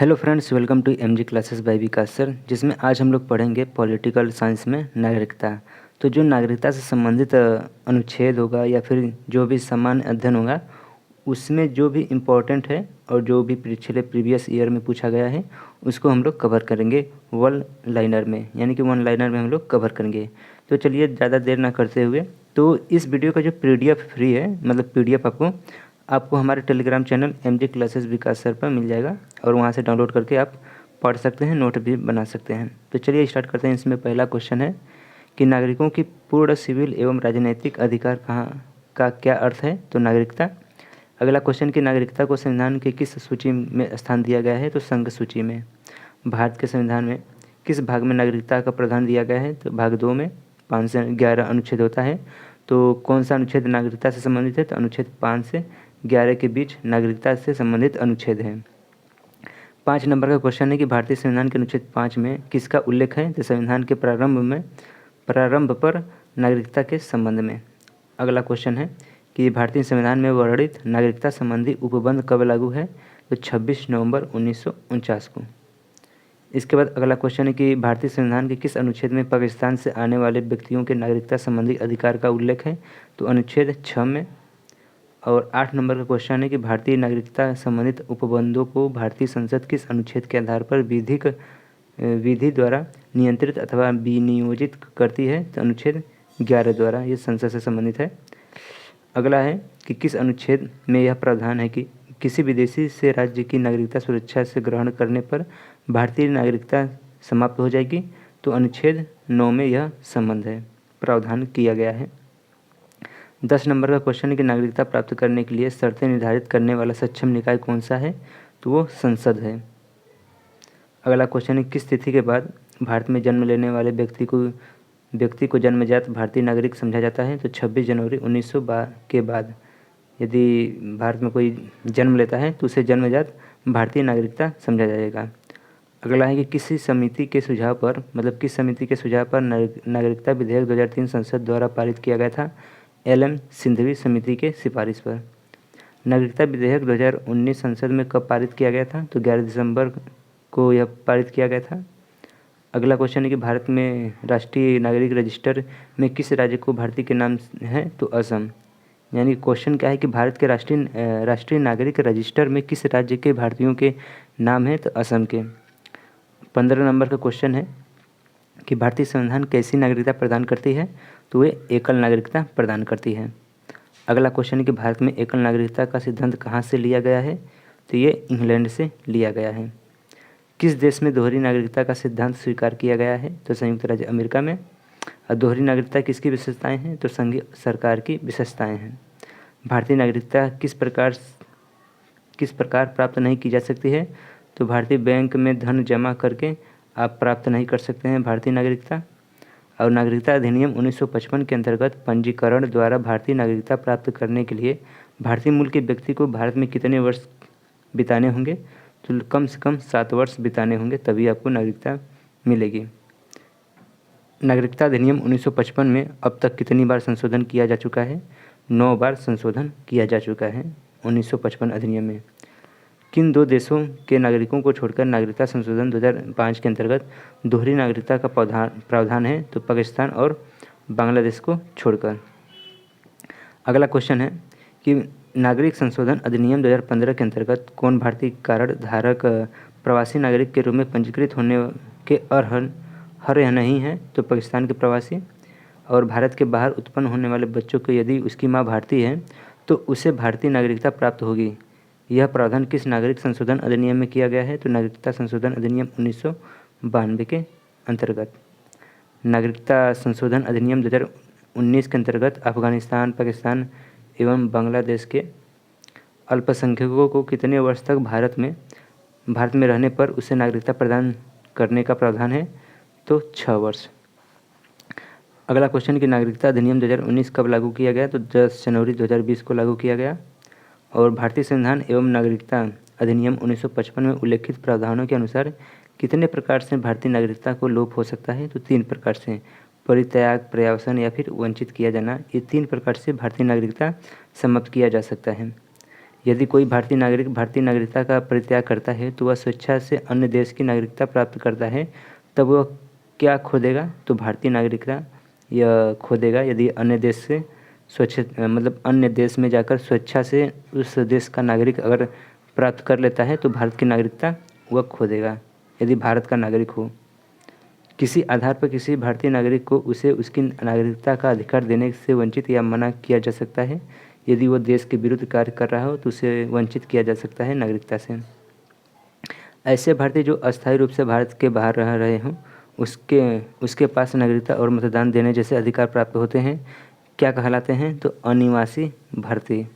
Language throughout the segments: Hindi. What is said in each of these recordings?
Hello friends, welcome to MG classes by Vikas sir, जिसमें आज हम लोग पढ़ेंगे पॉलिटिकल साइंस में नागरिकता। तो जो नागरिकता से संबंधित अनुच्छेद होगा या फिर जो भी सामान्य अध्ययन होगा, उसमें जो भी इम्पोर्टेंट है और जो भी पिछले प्रीवियस ईयर में पूछा गया है उसको हम लोग कवर करेंगे वन लाइनर में, यानी कि वन लाइनर में हम लोग कवर करेंगे। तो चलिए ज़्यादा देर ना करते हुए, तो इस वीडियो का जो पीडीएफ फ्री है, मतलब पीडीएफ आपको आपको हमारे टेलीग्राम चैनल एमजे क्लासेस विकास सर पर मिल जाएगा और वहाँ से डाउनलोड करके आप पढ़ सकते हैं, नोट भी बना सकते हैं। तो चलिए स्टार्ट करते हैं। इसमें पहला क्वेश्चन है कि नागरिकों की पूर्ण सिविल एवं राजनीतिक अधिकार कहाँ का क्या अर्थ है? तो नागरिकता। अगला क्वेश्चन कि नागरिकता को संविधान के किस सूची में स्थान दिया गया है? तो संघ सूची में। भारत के संविधान में किस भाग में नागरिकता का प्रावधान दिया गया है? तो भाग 2 में 5 से 11 अनुच्छेद होता है। तो कौन सा अनुच्छेद नागरिकता से संबंधित है? तो अनुच्छेद 5 से 11 के बीच नागरिकता से संबंधित अनुच्छेद है। 5 नंबर का क्वेश्चन है कि भारतीय संविधान के अनुच्छेद 5 में किसका उल्लेख है? तो संविधान के प्रारंभ पर नागरिकता के संबंध में। अगला क्वेश्चन है कि भारतीय संविधान में वर्णित नागरिकता संबंधी उपबंध कब लागू है? तो 26 नवंबर 1949 को। इसके बाद अगला क्वेश्चन है कि भारतीय संविधान के किस अनुच्छेद में पाकिस्तान से आने वाले व्यक्तियों के नागरिकता संबंधी अधिकार का उल्लेख है? तो अनुच्छेद 6 में। और 8 नंबर का क्वेश्चन है कि भारतीय नागरिकता संबंधित उपबंधों को भारतीय संसद किस अनुच्छेद के आधार पर विधि द्वारा नियंत्रित अथवा विनियोजित करती है? तो अनुच्छेद 11 द्वारा। ये संसद से संबंधित है। अगला है कि किस अनुच्छेद में यह प्रावधान है कि किसी विदेशी से राज्य की नागरिकता सुरक्षा से ग्रहण करने पर भारतीय नागरिकता समाप्त हो जाएगी? तो अनुच्छेद 9 में यह संबंध है, प्रावधान किया गया है। 10 नंबर का क्वेश्चन है कि नागरिकता प्राप्त करने के लिए शर्तें निर्धारित करने वाला सक्षम निकाय कौन सा है? तो वो संसद है। अगला क्वेश्चन है किस तिथि के बाद भारत में जन्म लेने वाले व्यक्ति को जन्मजात भारतीय नागरिक समझा जाता है? तो 26 जनवरी 1912 के बाद यदि भारत में कोई जन्म लेता है तो उसे जन्मजात भारतीय नागरिकता समझा जाएगा। अगला है कि किस समिति के सुझाव पर नागरिकता विधेयक 2003 संसद द्वारा पारित किया गया था? एल.एम. सिंघवी समिति के सिफारिश पर। नागरिकता विधेयक 2019 संसद में कब पारित किया गया था? तो 11 दिसंबर को यह पारित किया गया था। अगला क्वेश्चन है कि भारत में राष्ट्रीय नागरिक रजिस्टर में किस राज्य को भारतीय के नाम है? तो असम। यानी क्वेश्चन क्या है कि भारत के राष्ट्रीय नागरिक रजिस्टर में किस राज्य के भारतीयों के नाम है? तो असम के। 15 नंबर का क्वेश्चन है कि भारतीय संविधान कैसी नागरिकता प्रदान करती है? तो वे एकल नागरिकता प्रदान करती है। अगला क्वेश्चन है कि भारत में एकल नागरिकता का सिद्धांत कहाँ से लिया गया है? तो ये इंग्लैंड से लिया गया है। किस देश में दोहरी नागरिकता का सिद्धांत स्वीकार किया गया है? तो संयुक्त राज्य अमेरिका में। और दोहरी नागरिकता किसकी विशेषताएं हैं? तो संघीय सरकार की विशेषताएं हैं। भारतीय नागरिकता किस प्रकार प्राप्त नहीं की जा सकती है? तो भारतीय बैंक में धन जमा करके आप प्राप्त नहीं कर सकते हैं भारतीय नागरिकता। और नागरिकता अधिनियम 1955 के अंतर्गत पंजीकरण द्वारा भारतीय नागरिकता प्राप्त करने के लिए भारतीय मूल के व्यक्ति को भारत में कितने वर्ष बिताने होंगे? तो कम से कम 7 वर्ष बिताने होंगे, तभी आपको नागरिकता मिलेगी। नागरिकता अधिनियम 1955 में अब तक कितनी बार संशोधन किया जा चुका है? 9 बार संशोधन किया जा चुका है 1955 अधिनियम में। किन 2 देशों के नागरिकों को छोड़कर नागरिकता संशोधन 2005 के अंतर्गत दोहरी नागरिकता का प्रावधान है? तो पाकिस्तान और बांग्लादेश को छोड़कर। अगला क्वेश्चन है कि नागरिक संशोधन अधिनियम 2015 के अंतर्गत कौन भारतीय कार्ड धारक प्रवासी नागरिक के रूप में पंजीकृत होने के अर्ह नहीं है? तो पाकिस्तान के प्रवासी। और भारत के बाहर उत्पन्न होने वाले बच्चों को यदि उसकी माँ भारतीय है तो उसे भारतीय नागरिकता प्राप्त होगी। यह प्रावधान किस नागरिक संशोधन अधिनियम में किया गया है? तो नागरिकता संशोधन अधिनियम 1992 के अंतर्गत। नागरिकता संशोधन अधिनियम 2019 के अंतर्गत अफगानिस्तान, पाकिस्तान एवं बांग्लादेश के अल्पसंख्यकों को कितने वर्ष तक भारत में रहने पर उसे नागरिकता प्रदान करने का प्रावधान है? तो 6 वर्ष। अगला क्वेश्चन कि नागरिकता अधिनियम 2019 कब लागू किया गया? तो 10 जनवरी 2020 को लागू किया गया। और भारतीय संविधान एवं नागरिकता अधिनियम 1955 में उल्लेखित प्रावधानों के अनुसार कितने प्रकार से भारतीय नागरिकता को लोप हो सकता है? तो 3 प्रकार से। परित्याग, पर्यावसन या फिर वंचित किया जाना, ये 3 प्रकार से भारतीय नागरिकता समाप्त किया जा सकता है। यदि कोई भारतीय नागरिक भारतीय नागरिकता का परित्याग करता है तो वह स्वेच्छा से अन्य देश की नागरिकता प्राप्त करता है, तब वह क्या खो देगा? तो भारतीय नागरिकता यह खो देगा यदि अन्य देश से मतलब अन्य देश में जाकर स्वेच्छा से उस देश का नागरिक अगर प्राप्त कर लेता है तो भारत की नागरिकता वह खो देगा। यदि भारत का नागरिक हो, किसी आधार पर किसी भारतीय नागरिक को उसे उसकी नागरिकता का अधिकार देने से वंचित या मना किया जा सकता है। यदि वो देश के विरुद्ध कार्य कर रहा हो तो उसे वंचित किया जा सकता है नागरिकता से। ऐसे भारतीय जो अस्थायी रूप से भारत के बाहर रह रहे हों उसके पास नागरिकता और मतदान देने जैसे अधिकार प्राप्त होते हैं, क्या कहलाते हैं? तो अनिवासी भारतीय।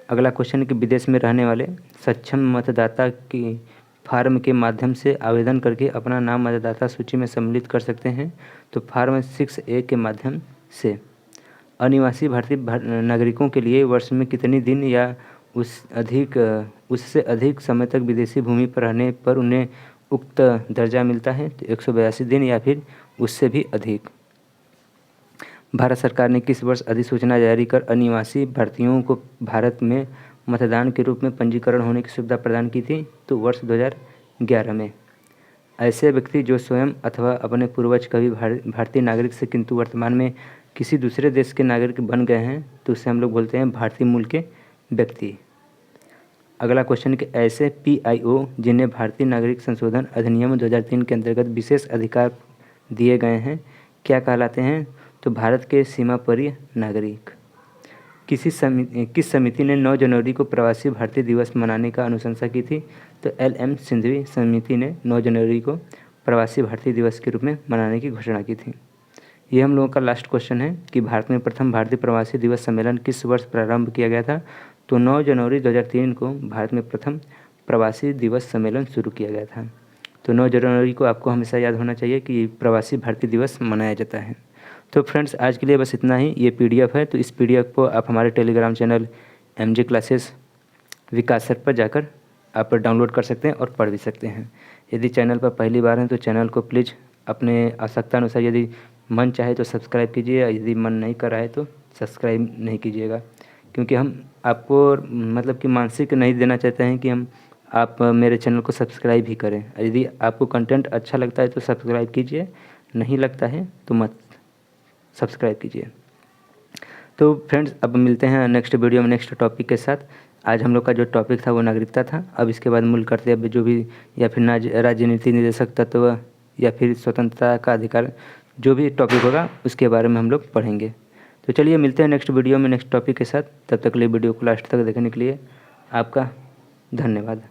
अगला क्वेश्चन कि विदेश में रहने वाले सक्षम मतदाता की फार्म के माध्यम से आवेदन करके अपना नाम मतदाता सूची में सम्मिलित कर सकते हैं। तो फार्म 6A के माध्यम से। अनिवासी भारतीय नागरिकों के लिए वर्ष में कितनी दिन या उससे अधिक समय तक विदेशी भूमि पर रहने पर उन्हें उक्त दर्जा मिलता है? तो 182 दिन या फिर उससे भी अधिक। भारत सरकार ने किस वर्ष अधिसूचना जारी कर अनिवासी भारतीयों को भारत में मतदान के रूप में पंजीकरण होने की सुविधा प्रदान की थी? तो वर्ष 2011 में। ऐसे व्यक्ति जो स्वयं अथवा अपने पूर्वज कभी भारतीय नागरिक से किंतु वर्तमान में किसी दूसरे देश के नागरिक बन गए हैं तो उसे हम लोग बोलते हैं भारतीय मूल के व्यक्ति। अगला क्वेश्चन कि ऐसे PIO जिन्हें भारतीय नागरिक संशोधन अधिनियम 2003 के अंतर्गत विशेष अधिकार दिए गए हैं, क्या कहलाते हैं? तो भारत के सीमापरीय नागरिक। किस समिति ने 9 जनवरी को प्रवासी भारतीय दिवस मनाने का अनुशंसा की थी? तो LM सिंघवी समिति ने 9 जनवरी को प्रवासी भारतीय दिवस के रूप में मनाने की घोषणा की थी। ये हम लोगों का लास्ट क्वेश्चन है कि भारत में प्रथम भारतीय प्रवासी दिवस सम्मेलन किस वर्ष प्रारंभ किया गया था? तो 9 जनवरी 2003 को भारत में प्रथम प्रवासी दिवस सम्मेलन शुरू किया गया था। तो 9 जनवरी को आपको हमेशा याद होना चाहिए कि प्रवासी भारतीय दिवस मनाया जाता है। तो फ्रेंड्स आज के लिए बस इतना ही। ये PDF है, तो इस PDF को आप हमारे टेलीग्राम चैनल MG क्लासेस विकास सर पर जाकर आप डाउनलोड कर सकते हैं और पढ़ भी सकते हैं। यदि चैनल पर पहली बार हैं तो चैनल को प्लीज़ अपने आवश्यकता अनुसार यदि मन चाहे तो सब्सक्राइब कीजिए, यदि मन नहीं कर रहा है तो सब्सक्राइब नहीं कीजिएगा, क्योंकि हम आपको मतलब कि मानसिक नहीं देना चाहते हैं कि आप मेरे चैनल को सब्सक्राइब ही करें। यदि आपको कंटेंट अच्छा लगता है तो सब्सक्राइब कीजिए, नहीं लगता है तो मत सब्सक्राइब कीजिए। तो फ्रेंड्स अब मिलते हैं नेक्स्ट वीडियो में नेक्स्ट टॉपिक के साथ। आज हम लोग का जो टॉपिक था वो नागरिकता था। अब इसके बाद मूल कर्तव्य जो भी या फिर राजनीति निदेशक तत्व या फिर स्वतंत्रता का अधिकार जो भी टॉपिक होगा उसके बारे में हम लोग पढ़ेंगे। तो चलिए मिलते हैं नेक्स्ट वीडियो में नेक्स्ट टॉपिक के साथ। तब तक के लिए वीडियो को लास्ट तक देखने के लिए आपका धन्यवाद।